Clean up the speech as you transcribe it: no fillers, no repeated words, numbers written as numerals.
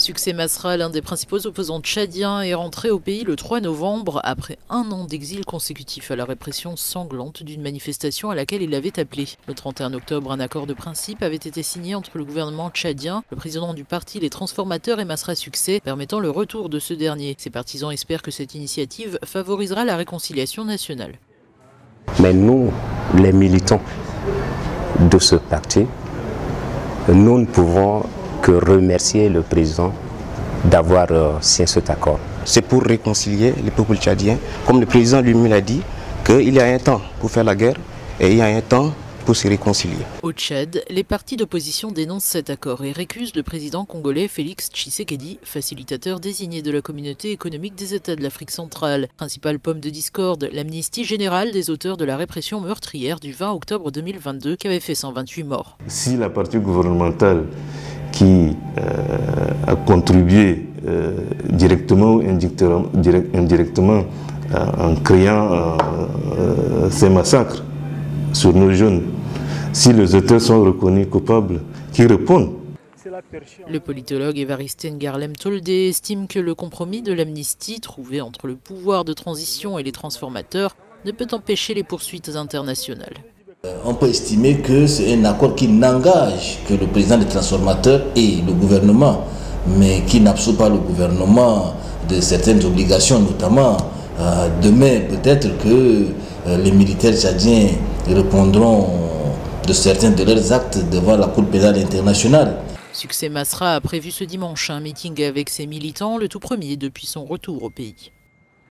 Succès Masra, l'un des principaux opposants tchadiens, est rentré au pays le 3 novembre après un an d'exil consécutif à la répression sanglante d'une manifestation à laquelle il avait appelé. Le 31 octobre, un accord de principe avait été signé entre le gouvernement tchadien, le président du parti Les Transformateurs et Masra Succès, permettant le retour de ce dernier. Ses partisans espèrent que cette initiative favorisera la réconciliation nationale. Mais nous, les militants de ce parti, nous ne pouvons que remercier le président d'avoir signé cet accord. C'est pour réconcilier les peuples tchadiens. Comme le président lui-même l'a dit, qu'il y a un temps pour faire la guerre et il y a un temps pour se réconcilier. Au Tchad, les partis d'opposition dénoncent cet accord et récusent le président congolais Félix Tshisekedi, facilitateur désigné de la communauté économique des États de l'Afrique centrale. Principale pomme de discorde, l'amnistie générale des auteurs de la répression meurtrière du 20 octobre 2022 qui avait fait 128 morts. Si la partie gouvernementale qui a contribué directement ou indirectement en créant ces massacres sur nos jeunes, si les auteurs sont reconnus coupables, qui répondent. Le politologue Évariste Ngarlem Tolde estime que le compromis de l'amnistie trouvé entre le pouvoir de transition et les transformateurs ne peut empêcher les poursuites internationales. On peut estimer que c'est un accord qui n'engage que le président des transformateurs et le gouvernement, mais qui n'absout pas le gouvernement de certaines obligations, notamment demain peut-être que les militaires tchadiens répondront de certains de leurs actes devant la Cour pénale internationale. Succès Masra a prévu ce dimanche un meeting avec ses militants, le tout premier depuis son retour au pays.